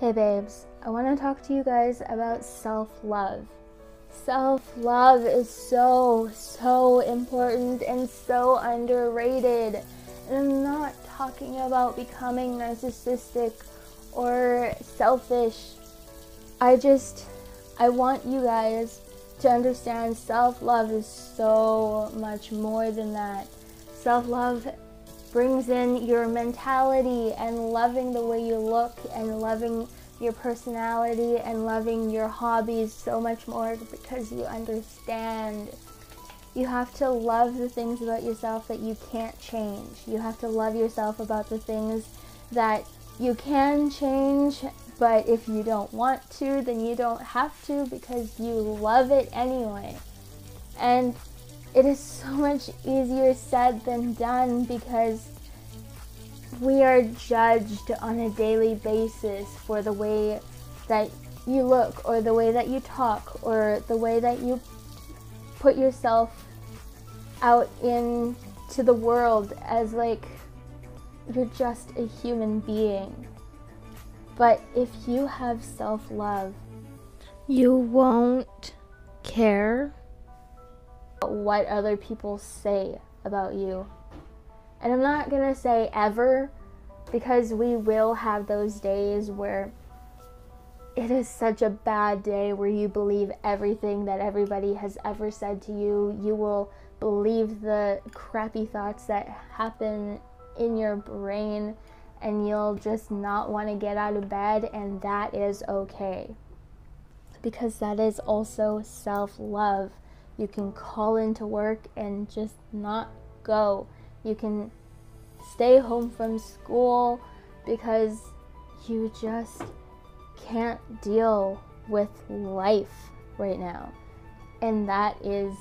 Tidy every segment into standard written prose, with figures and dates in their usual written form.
Hey babes, I want to talk to you guys about self-love. Self-love is so important and so underrated. And I'm not talking about becoming narcissistic or selfish. I want you guys to understand self-love is so much more than that. Self-love brings in your mentality and loving the way you look and loving your personality and loving your hobbies so much more because you understand. You have to love the things about yourself that you can't change. You have to love yourself about the things that you can change, but if you don't want to, then you don't have to because you love it anyway. And it is so much easier said than done because we are judged on a daily basis for the way that you look or the way that you talk or the way that you put yourself out into the world as like you're just a human being. But if you have self-love, you won't care what other people say about you. And I'm not gonna say ever, because we will have those days where it is such a bad day where you believe everything that everybody has ever said to you. You will believe the crappy thoughts that happen in your brain, and you'll just not want to get out of bed, and that is okay. Because that is also self-love. You can call into work and just not go. You can stay home from school because you just can't deal with life right now. And that is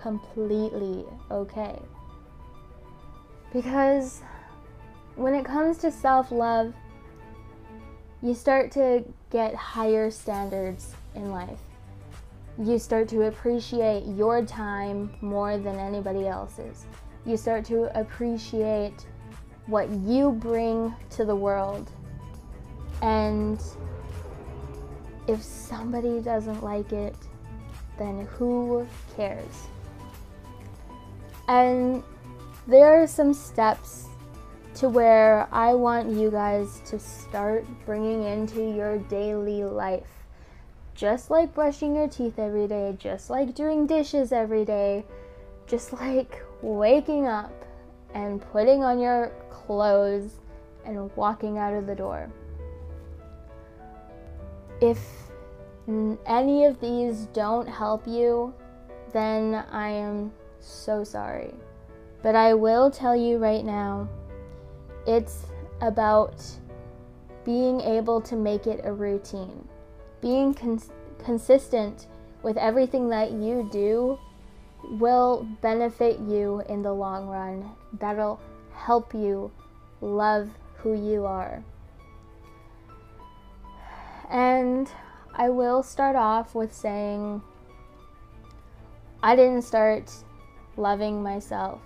completely okay. Because when it comes to self-love, you start to get higher standards in life. You start to appreciate your time more than anybody else's. You start to appreciate what you bring to the world. And if somebody doesn't like it, then who cares? And there are some steps to where I want you guys to start bringing into your daily life. Just like brushing your teeth every day, just like doing dishes every day, just like waking up and putting on your clothes and walking out of the door. If any of these don't help you, then I am so sorry. But I will tell you right now, it's about being able to make it a routine. Being consistent with everything that you do will benefit you in the long run. That'll help you love who you are. And I will start off with saying I didn't start loving myself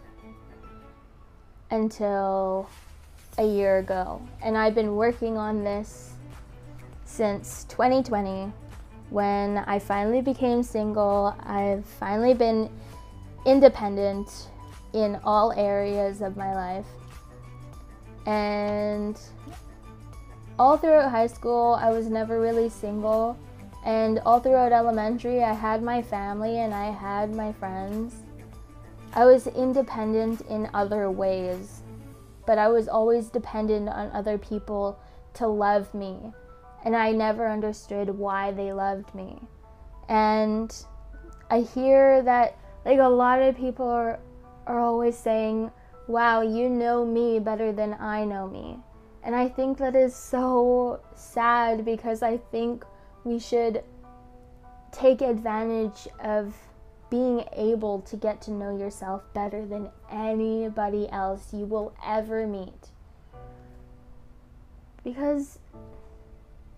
until a year ago. And I've been working on this since 2020 when I finally became single. I've finally been independent in all areas of my life. And all throughout high school, I was never really single. And all throughout elementary, I had my family and I had my friends. I was independent in other ways, but I was always dependent on other people to love me. And I never understood why they loved me. And I hear that like a lot of people are always saying, wow, you know me better than I know me. And I think that is so sad because I think we should take advantage of being able to get to know yourself better than anybody else you will ever meet. Because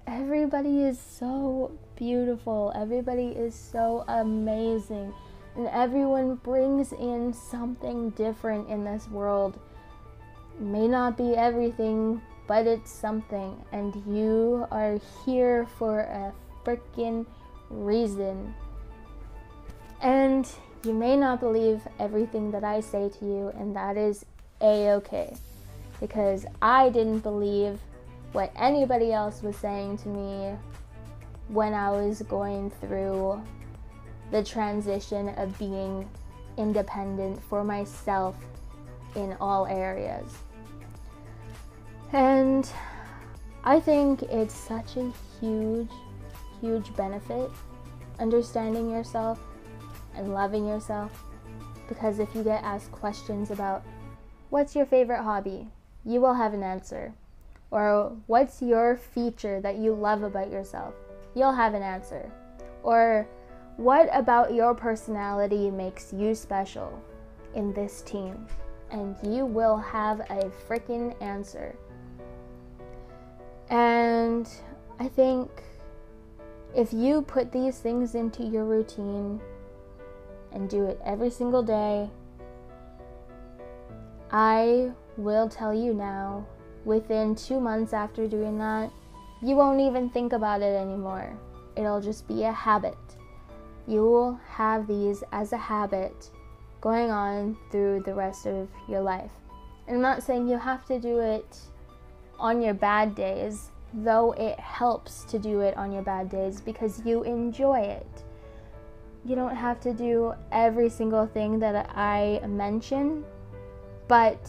everybody is so beautiful, everybody is so amazing, and everyone brings in something different in this world. May not be everything, but it's something, and you are here for a freaking reason. And you may not believe everything that I say to you, and that is a-okay, because I didn't believe what anybody else was saying to me when I was going through the transition of being independent for myself in all areas. And I think it's such a huge benefit understanding yourself and loving yourself, because if you get asked questions about what's your favorite hobby, you will have an answer. Or what's your feature that you love about yourself, you'll have an answer. Or what about your personality makes you special in this team, and you will have a freaking answer. And I think if you put these things into your routine and do it every single day, I will tell you now, within 2 months after doing that, you won't even think about it anymore. It'll just be a habit. You will have these as a habit going on through the rest of your life. And I'm not saying you have to do it on your bad days, though it helps to do it on your bad days because you enjoy it. You don't have to do every single thing that I mention, but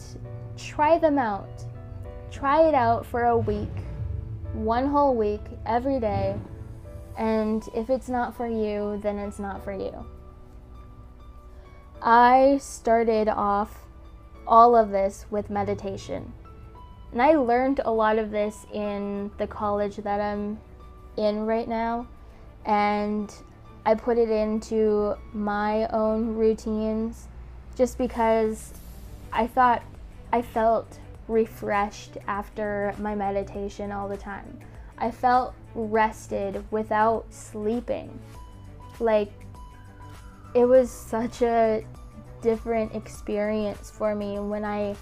try them out. Try it out for a week, 1 whole week, every day, and if it's not for you, then it's not for you. I started off all of this with meditation, and I learned a lot of this in the college that I'm in right now, and I put it into my own routines just because I thought I felt refreshed after my meditation all the time. I felt rested without sleeping. Like, it was such a different experience for me when I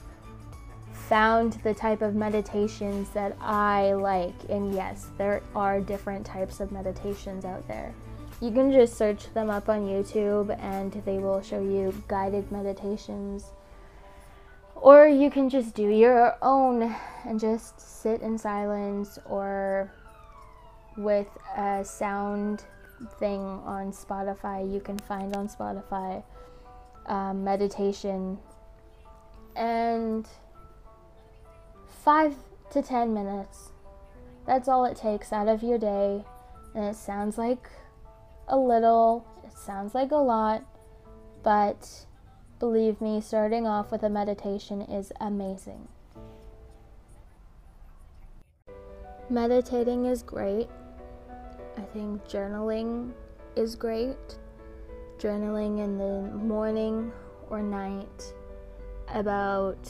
found the type of meditations that I like. And yes, there are different types of meditations out there. You can just search them up on YouTube and they will show you guided meditations. Or you can just do your own and just sit in silence, or with a sound thing on Spotify, you can find on Spotify meditation. And 5 to 10 minutes, that's all it takes out of your day. And it sounds like a little, it sounds like a lot, but believe me, starting off with a meditation is amazing. Meditating is great. I think journaling is great. Journaling in the morning or night about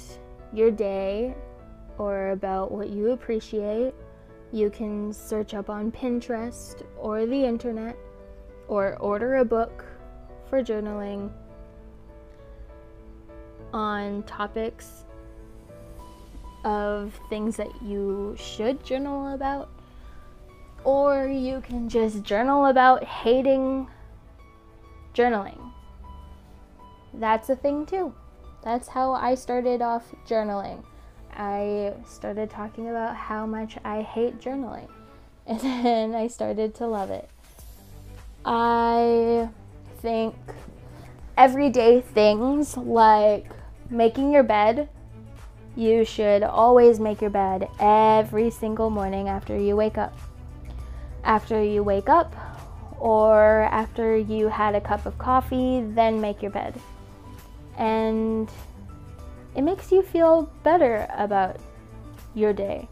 your day or about what you appreciate. You can search up on Pinterest or the internet or order a book for journaling on topics of things that you should journal about, or you can just journal about hating journaling. That's a thing too. That's how I started off journaling. I started talking about how much I hate journaling, and then I started to love it. I think everyday things like making your bed, you should always make your bed every single morning after you wake up. After you wake up, or after you had a cup of coffee, then make your bed. And it makes you feel better about your day.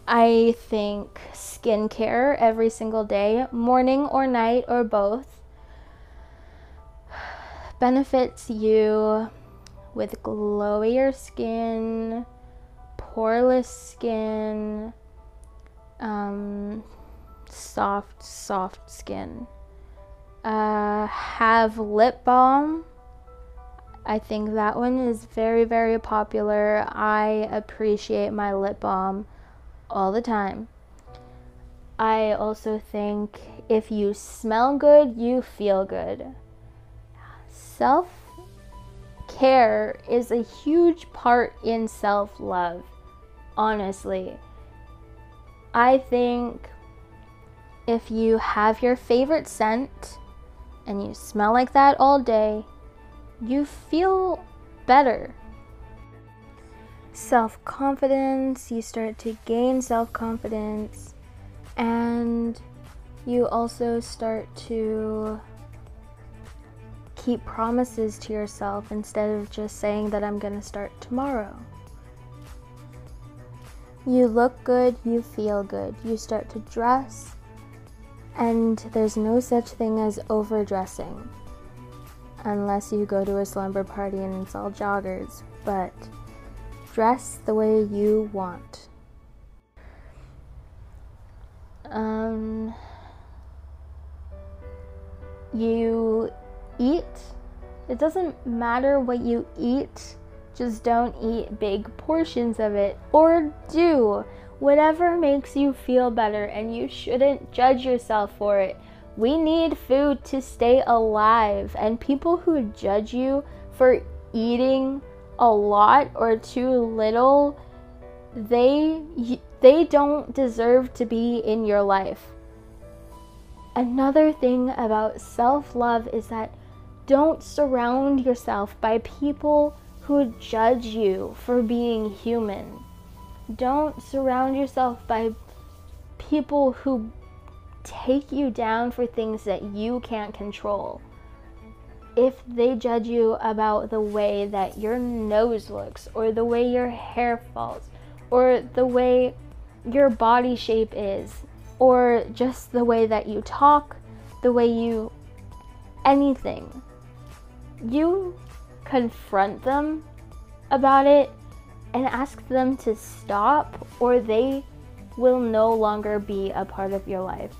I think skincare every single day, morning or night or both, benefits you with glowier skin, poreless skin, soft skin. Have lip balm. I think that one is very, very popular. I appreciate my lip balm all the time. I also think if you smell good, you feel good. Self-care is a huge part in self-love, honestly. I think if you have your favorite scent and you smell like that all day, you feel better. Self-confidence, you start to gain self-confidence, and you also start to keep promises to yourself instead of just saying that I'm gonna start tomorrow. You look good, you feel good. You start to dress, and there's no such thing as overdressing. Unless you go to a slumber party and it's all joggers, but dress the way you want. You eat. It doesn't matter what you eat, just don't eat big portions of it, or do whatever makes you feel better, and you shouldn't judge yourself for it. We need food to stay alive, and people who judge you for eating a lot or too little, they don't deserve to be in your life. Another thing about self-love is that don't surround yourself by people who judge you for being human. Don't surround yourself by people who take you down for things that you can't control. If they judge you about the way that your nose looks, or the way your hair falls, or the way your body shape is, or just the way that you talk, the way you anything, you confront them about it and ask them to stop, or they will no longer be a part of your life.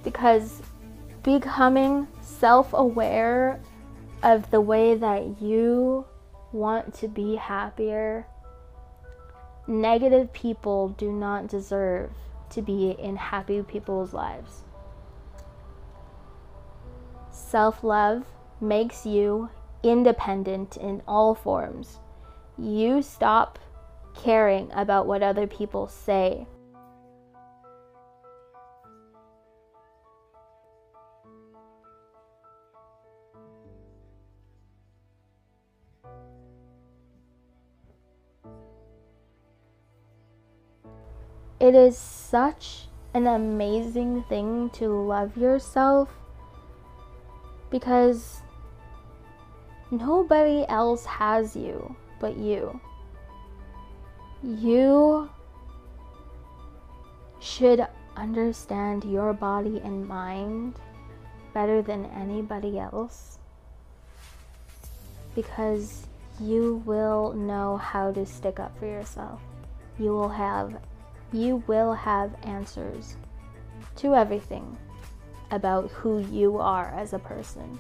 Because becoming self-aware of the way that you want to be happier, negative people do not deserve to be in happy people's lives. Self-love makes you independent in all forms. You stop caring about what other people say. It is such an amazing thing to love yourself, because nobody else has you but you. You should understand your body and mind better than anybody else, because you will know how to stick up for yourself. You will have answers to everything about who you are as a person.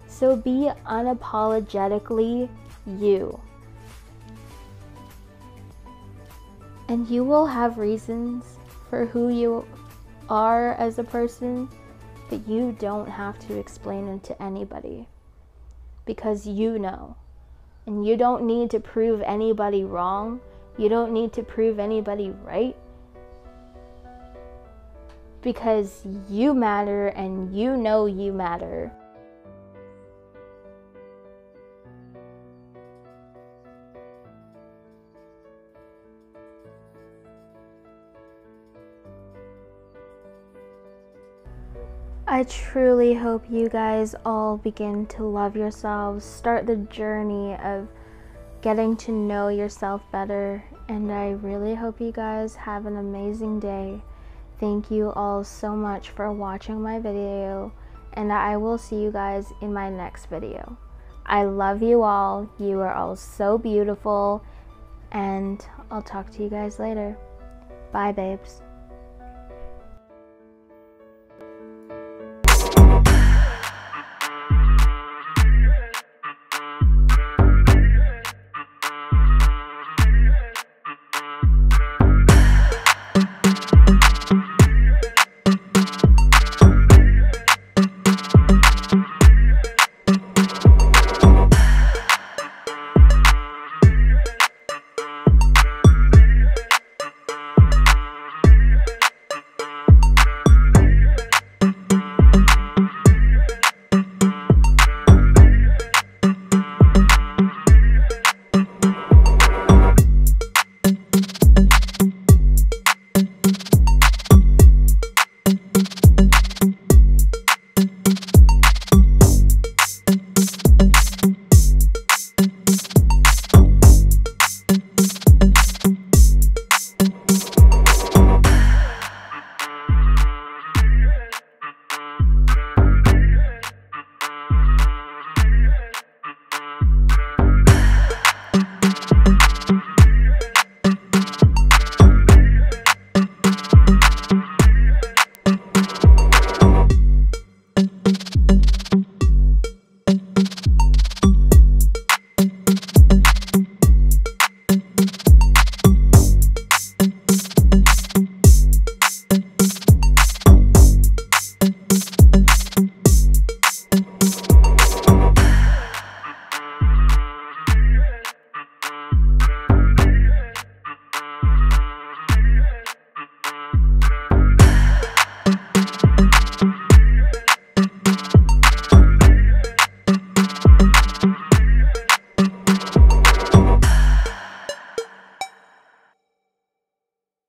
So be unapologetically you. And you will have reasons for who you are as a person, but you don't have to explain it to anybody, because you know. And you don't need to prove anybody wrong. You don't need to prove anybody right, because you matter and you know you matter. I truly hope you guys all begin to love yourselves, start the journey of getting to know yourself better, and I really hope you guys have an amazing day. Thank you all so much for watching my video, and I will see you guys in my next video. I love you all. You are all so beautiful, and I'll talk to you guys later. Bye, babes.